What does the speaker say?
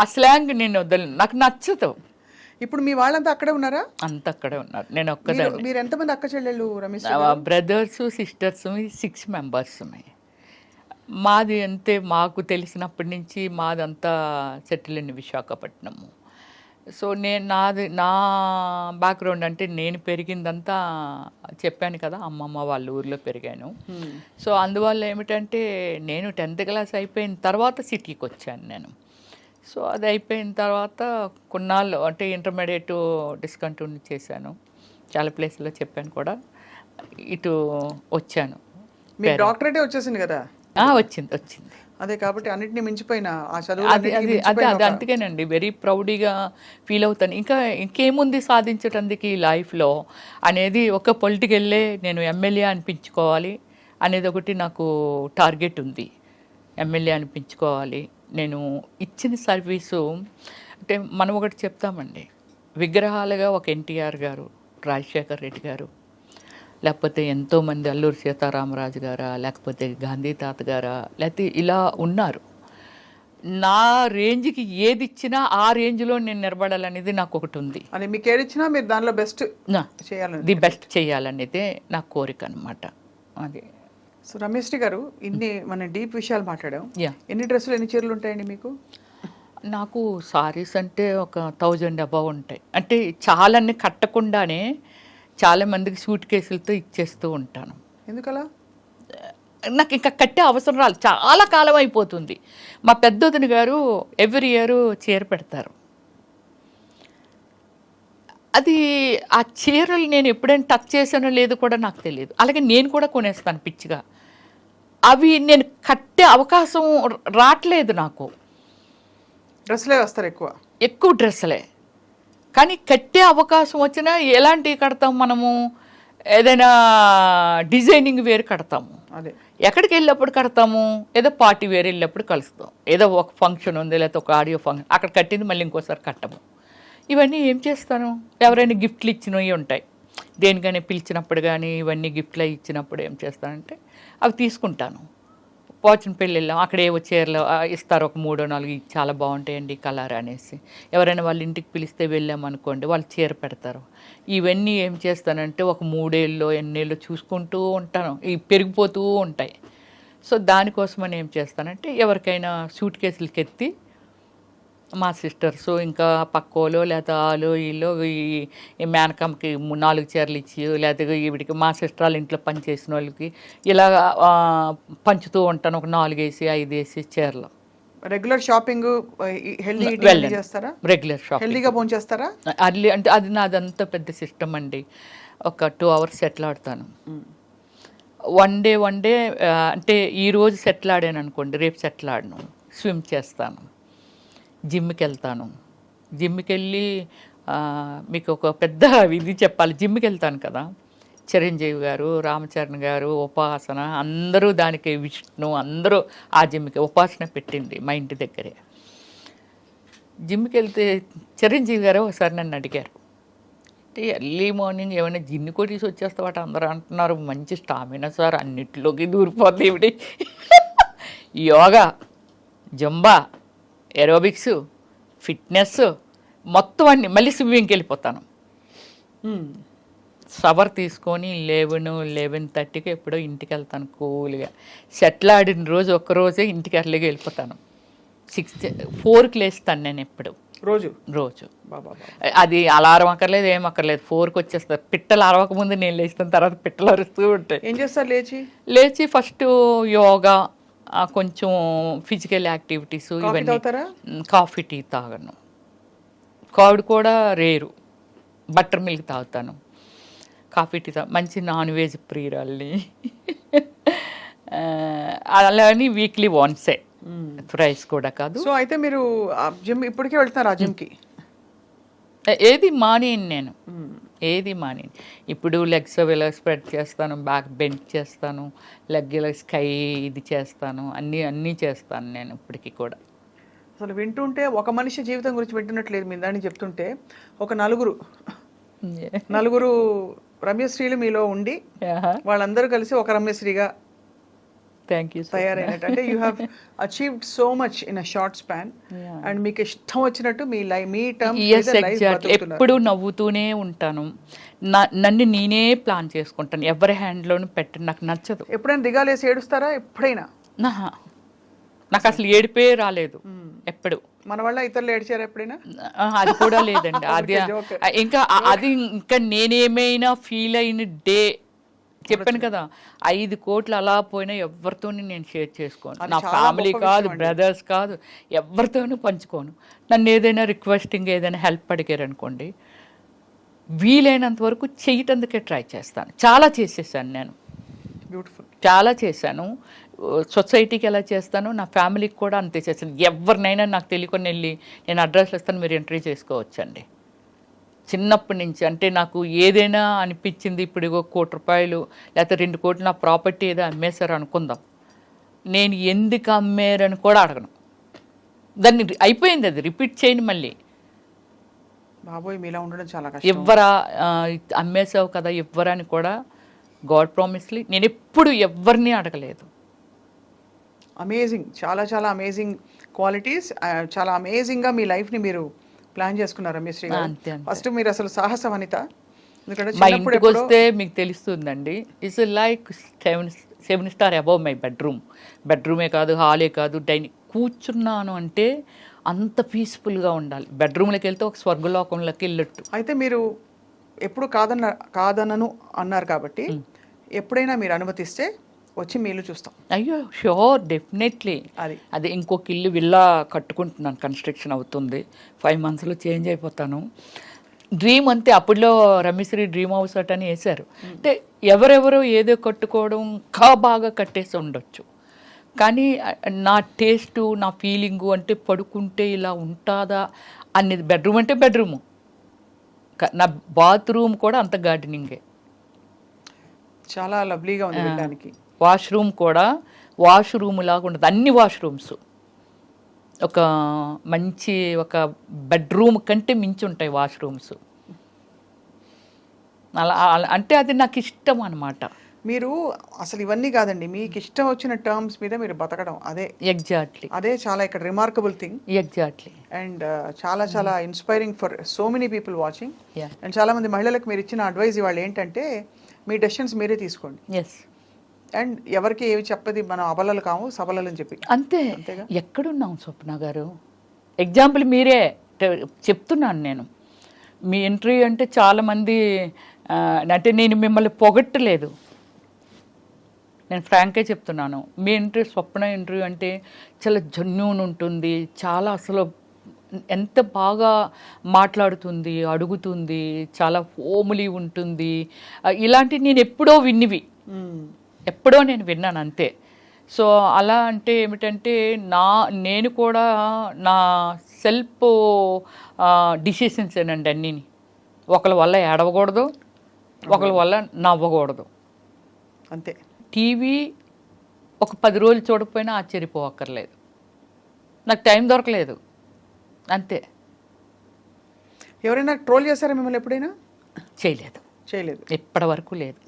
ఆ స్లాంగ్ నేను వదలను, నాకు నచ్చదు. ఇప్పుడు మీ వాళ్ళంతా అక్కడే ఉన్నారా? అంత అక్కడే ఉన్నారు, నేను ఒక్కదాన్ని. మీరు ఎంతమంది అక్క చెల్లెళ్ళు రమేష్ గారు? Brothers sisters 6 members. మాది అంతే, మాకు తెలిసినప్పటి నుంచి మాదంతా సెటిల్ ఇన్ విశాఖపట్నము. సో నా బ్యాక్గ్రౌండ్ అంటే నేను పెరిగిందంతా చెప్పాను కదా, అమ్మమ్మ వాళ్ళ ఊర్లో పెరిగాను. సో అందువల్ల ఏమిటంటే నేను 10th క్లాస్ అయిపోయిన తర్వాత సిటీకి వచ్చాను నేను. సో అది అయిపోయిన తర్వాత కొన్నాళ్ళు అంటే ఇంటర్మీడియట్ డిస్కంటిన్యూ చేశాను, చాలా ప్లేస్లో చెప్పాను కూడా, ఇటు వచ్చాను. మీ డాక్టరేటే వచ్చేసింది కదా? వచ్చింది. అదే కాబట్టి అన్నిటిని మించిపోయిన ఆ చదువు అది అందుకేనండి వెరీ ప్రౌడ్గా ఫీల్ అవుతాను. ఇంకేముంది సాధించడానికి ఈ లైఫ్లో అనేది, ఒక పొలిటికల్లే నేను ఎమ్మెల్యే అనిపించుకోవాలి అనేది ఒకటి నాకు టార్గెట్ ఉంది. ఎమ్మెల్యే అనిపించుకోవాలి. నేను ఇచ్చిన సర్వీసు అంటే మనం ఒకటి చెప్తామండి, విగ్రహాలుగా ఒక ఎన్టీఆర్ గారు, రాజశేఖర్ రెడ్డి గారు, లేకపోతే ఎంతోమంది అల్లూరి సీతారామరాజు గారా, లేకపోతే గాంధీ తాత గారా, లేకపోతే ఇలా ఉన్నారు. నా రేంజ్కి ఏది ఇచ్చినా ఆ రేంజ్లో నేను నిలబడాలనేది నాకు ఒకటి ఉంది. అని మీకు ఏది ఇచ్చినా మీరు దానిలో బెస్ట్ చేయాలని, ది బెస్ట్ చేయాలనేదే నా కోరిక అనమాట. అది. సో రమేష్ గారు, ఇన్ని మన డీప్ విషయాలు మాట్లాడాం. ఎన్ని డ్రెస్సులు, ఎన్ని చీరలు ఉంటాయండి మీకు? నాకు సారీస్ అంటే ఒక 1000 అబవ్ ఉంటాయి. అంటే చాలాన్ని కట్టకుండానే చాలామందికి సూట్ కేసులతో ఇచ్చేస్తూ ఉంటాను. ఎందుకలా? నాకు ఇంకా కట్టే అవసరం రాదు, చాలా కాలం అయిపోతుంది. మా పెద్దొదిన గారు ఎవ్రీ ఇయర్ చీర పెడతారు. అది ఆ చీరలు నేను ఎప్పుడైనా టచ్ చేశానో లేదో కూడా నాకు తెలియదు. అలాగే నేను కూడా కొనేస్తాను పిచ్చిగా. అవి నేను కట్టే అవకాశం రావట్లేదు నాకు. డ్రెస్సులే వస్తారు ఎక్కువ డ్రెస్సులే. కానీ కట్టే అవకాశం వచ్చినా ఎలాంటివి కడతాం మనము? ఏదైనా డిజైనింగ్ వేర్ కడతాము, అదే ఎక్కడికి వెళ్ళినప్పుడు కడతాము, ఏదో పార్టీ వేర్ వెళ్ళినప్పుడు కలుస్తాం, ఏదో ఒక ఫంక్షన్ ఉంది లేకపోతే ఒక ఆడియో ఫంక్షన్, అక్కడ కట్టింది మళ్ళీ ఇంకోసారి కట్టము. ఇవన్నీ ఏం చేస్తాను, ఎవరైనా గిఫ్ట్లు ఇచ్చినవి ఉంటాయి, దేనికైనా పిలిచినప్పుడు కానీ ఇవన్నీ గిఫ్ట్లు ఇచ్చినప్పుడు ఏం చేస్తానంటే అవి తీసుకుంటాను. పోచిన పెళ్ళి వెళ్ళాం, అక్కడ ఏవో చీరలు ఇస్తారు, ఒక 3-4 చాలా బాగుంటాయండి కలర్ అనేసి. ఎవరైనా వాళ్ళ ఇంటికి పిలిస్తే వెళ్ళామనుకోండి, వాళ్ళు చీర పెడతారు. ఇవన్నీ ఏం చేస్తానంటే ఒక 3 ఏళ్ళలో ఎన్నేళ్ళు చూసుకుంటూ ఉంటాను, ఇవి పెరిగిపోతూ ఉంటాయి. సో దానికోసమని ఏం చేస్తానంటే ఎవరికైనా సూట్ కేసులకి ఎత్తి మా సిస్టర్స్ ఇంకా పక్కోలో లేకపోతే ఆలో వీళ్ళు ఈ మేనకమ్మకి 4 చీరలు ఇచ్చి, లేకపోతే వీడికి మా సిస్టర్ వాళ్ళ ఇంట్లో పనిచేసిన వాళ్ళకి ఇలా పంచుతూ ఉంటాను. ఒక 4 వేసి 5 వేసి చీరలు. రెగ్యులర్ షాపింగ్, హెల్దీ చేస్తారా? రెగ్యులర్ షాపింగ్, హెల్దీగా భోజనం చేస్తారా? అర్లీ అంటే అది నాదంతా పెద్ద సిస్టమ్ అండి. ఒక 2 hours సెటిల్ ఆడతాను. వన్ డే అంటే ఈరోజు సెటిల్ ఆడాను అనుకోండి, రేపు సెటిల్ ఆడను. స్విమ్ చేస్తాను, జిమ్కి వెళ్తాను. జిమ్కి వెళ్ళి మీకు ఒక పెద్ద ఇది చెప్పాలి, జిమ్కి వెళ్తాను కదా, చిరంజీవి గారు, రామచరణ్ గారు, ఉపాసన అందరూ, దానికి విష్ణు అందరూ ఆ జిమ్కి ఉపాసన పెట్టింది మా ఇంటి దగ్గరే. జిమ్కి వెళ్తే చిరంజీవి గారు ఒకసారి నన్ను అడిగారు, అంటే ఎర్లీ మార్నింగ్ ఏమైనా జిన్ను కొట్టేసి వచ్చేస్తావాట, అందరూ అంటున్నారు మంచి స్టామినా సార్, అన్నిటిలోకి దూరిపోతుంది ఇవిడి. యోగా, జంబా, ఏరోబిక్స్, ఫిట్నెస్ మొత్తం అన్నీ. మళ్ళీ స్విమ్మింగ్కి వెళ్ళిపోతాను. షవర్ తీసుకొని 11-11:30కి ఎప్పుడో ఇంటికి వెళ్తాను కూల్గా. సెటిల్ ఆడిన రోజు ఒక్కరోజే ఇంటికి ఎర్లీగా వెళ్ళిపోతాను. 4కి లేస్తాను నేను ఎప్పుడు రోజు. అది అలారం అక్కర్లేదు, ఏం అక్కర్లేదు, 4కి వచ్చేస్తారు. పిట్టలు అరవకముందు నేను లేస్తాను, తర్వాత పిట్టలు అరుస్తూ ఉంటాయి. ఏం చేస్తారు లేచి ఫస్ట్ యోగా, కొంచెం ఫిజికల్ యాక్టివిటీస్, ఇవన్నీ. కాఫీ టీ తాగను, కర్డ్ కూడా రేరు, బటర్ మిల్క్ తాగుతాను. కాఫీ టీ మంచి నాన్ వెజ్ ప్రియురాల్ని. అలాని వీక్లీ వన్సే, రైస్ కూడా కాదు. సో అయితే మీరు జిమ్ ఇప్పటికే వెళ్తారు ఆ జిమ్కి? ఏది మానేను నేను, ఏది మానేను. ఇప్పుడు లెగ్స్ ఇలా స్ప్రెడ్ చేస్తాను, బ్యాక్ బెండ్ చేస్తాను, లెగ్ ఇలా స్కై ఇది చేస్తాను, అన్నీ చేస్తాను నేను ఇప్పటికీ కూడా. అసలు వింటుంటే ఒక మనిషి జీవితం గురించి వింటున్నట్లేదు. మీ దాన్ని చెప్తుంటే ఒక నలుగురు రమ్యశ్రీలు మీలో ఉండి వాళ్ళందరూ కలిసి ఒక రమ్యశ్రీగా థ్యాంక్ యూ తయారైనట్టు. అంటే you have achieved so much in a short span. And మీకు ఇష్టం వచ్చినట్టు మీ టర్మ్ ఎప్పుడు నవ్వుతూనే ఉంటాను. నన్ను నేనే ప్లాన్ చేసుకుంటాను, ఎవరి హ్యాండ్లోనూ పెట్టను, నాకు నచ్చదు. ఎప్పుడైనా దిగాలేసి ఏడుస్తారా? ఎప్పుడైనా? నాకు అసలు ఏడిపే రాలేదు ఎప్పుడు. మన వల్ల ఇతరులు ఏడ్చారు ఎప్పుడైనా? అది కూడా లేదండి. అది ఇంకా నేనేమైనా ఫీల్ అయిన డే చెప్పాను కదా, 5 కోట్లు అలా పోయినా ఎవరితోని నేను షేర్ చేసుకోను. నా ఫ్యామిలీ కాదు, బ్రదర్స్ కాదు, ఎవరితోనూ పంచుకోను. నన్ను ఏదైనా రిక్వెస్టింగ్ ఏదైనా హెల్ప్ అడిగారు అనుకోండి, వీలైనంత వరకు చేయటందుకే ట్రై చేస్తాను. చాలా చేసేసాను నేను, బ్యూటిఫుల్, చాలా చేశాను. సొసైటీకి ఎలా చేస్తాను, నా ఫ్యామిలీకి కూడా అంతే చేస్తాను. ఎవరినైనా నాకు తెలియకుండా వెళ్ళి నేను అడ్రస్ ఇస్తాను, మీరు ఎంట్రీ చేసుకోవచ్చండి. చిన్నప్పటి నుంచి అంటే నాకు ఏదైనా అనిపించింది, ఇప్పుడు ఇగో ₹1 లేకపోతే 2 కోట్లు నా ప్రాపర్టీ ఏదో అమ్మేశారు అనుకుందాం, నేను ఎందుకు అమ్మారని కూడా అడగను. దాన్ని అయిపోయింది, అది రిపీట్ చేయను మళ్ళీ. బాబోయ్, మీలా ఉండడం చాలా కష్టం. ఎవ్వరా అమ్మేసావు కదా ఎవ్వరని కూడా గాడ్ ప్రామిస్లీ నేను ఎప్పుడు ఎవరిని అడగలేదు. అమేజింగ్, చాలా చాలా అమేజింగ్ క్వాలిటీస్. చాలా అమేజింగ్గా మీ లైఫ్ని మీరు ప్లాన్ చేసుకున్నారు రమ్యశ్రీ గారు. ఫస్ట్ మీరు అసలు సాహస వనిత. ఎందుకంటే మా ఇంటికి వస్తే మీకు తెలుస్తుందండి, it's like 7 star above my బెడ్రూమే కాదు, హాలే కాదు, డైనింగ్. కూర్చున్నాను అంటే అంత పీస్ఫుల్గా ఉండాలి. బెడ్రూమ్లోకి వెళ్తే ఒక స్వర్గలోకంలోకి వెళ్ళట్టు. అయితే మీరు ఎప్పుడు కాదనను అన్నారు కాబట్టి ఎప్పుడైనా మీరు అనుమతిస్తే వచ్చి మీ ఇల్లు చూస్తాం. అయ్యో షూర్, డెఫినెట్లీ. అది ఇంకొక ఇల్లు విల్లా కట్టుకుంటున్నాను, కన్స్ట్రక్షన్ అవుతుంది. 5 monthsలో చేంజ్ అయిపోతాను. డ్రీమ్ అంతే. అప్పుడులో రమ్యశ్రీ డ్రీమ్ హౌస్ అని వేశారు. అంటే ఎవరెవరో ఏదో కట్టుకోవడం ఇంకా బాగా కట్టేసి ఉండొచ్చు, కానీ నా టేస్టు, నా ఫీలింగు అంటే పడుకుంటే ఇలా ఉంటుందా అనేది. బెడ్రూమ్ అంటే బెడ్రూము, నా బాత్రూమ్ కూడా అంత గార్డెనింగే, చాలా లవ్లీగా ఉంది వెళ్ళడానికి. వాష్రూమ్ కూడా వాష్రూమ్ లాగా ఉండదు, అన్ని వాష్రూమ్స్ ఒక మంచి ఒక బెడ్రూమ్ కంటే మించి ఉంటాయి వాష్రూమ్స్. అలా అంటే అది నాకు ఇష్టం అన్నమాట. మీరు అసలు ఇవన్నీ కాదండి, మీకు ఇష్టం వచ్చిన టర్మ్స్ మీద మీరు బతకడం, అదే ఎగ్జాక్ట్లీ, అదే చాలా ఇక్కడ రిమార్కబుల్ థింగ్. ఎగ్జాక్ట్లీ. అండ్ చాలా చాలా inspiring for so many people watching. And చాలా మంది మహిళలకు మీరు ఇచ్చిన అడ్వైజ్ ఇవాళ ఏంటంటే, మీ డెసిషన్స్ మీరే తీసుకోండి. ఎస్. అండ్ ఎవరికి ఏవి చెప్పది, మనం అబలలు కాము సబలలు అని చెప్పి. అంతే. ఎక్కడున్నాం స్వప్న గారు? ఎగ్జాంపుల్ మీరే చెప్తున్నాను నేను. మీ ఇంటర్వ్యూ అంటే చాలామంది అంటే నేను మిమ్మల్ని పొగట్టలేదు, నేను ఫ్రాంక్గా చెప్తున్నాను. మీ ఇంటర్వ్యూ, స్వప్న ఇంటర్వ్యూ అంటే చాలా జెన్యూన్ ఉంటుంది, చాలా అసలు ఎంత బాగా మాట్లాడుతుంది, అడుగుతుంది, చాలా హోమ్లీ ఉంటుంది. ఇలాంటివి నేను ఎప్పుడో ఎప్పుడో నేను విన్నాను అంతే. సో అలా అంటే ఏమిటంటే నేను కూడా నా సెల్ఫ్ డిసిషన్స్ ఏనండి అన్నీని. ఒకరి వల్ల ఏడవకూడదు, ఒకరి వల్ల నవ్వకూడదు, అంతే. టీవీ ఒక 10 రోజులు చూడకపోయినా ఆశ్చర్యపోవక్కర్లేదు, నాకు టైం దొరకలేదు అంతే. ఎవరైనా ట్రోల్ చేశారా మిమ్మల్ని ఎప్పుడైనా? చేయలేదు, చేయలేదు, ఇప్పటి వరకు లేదు.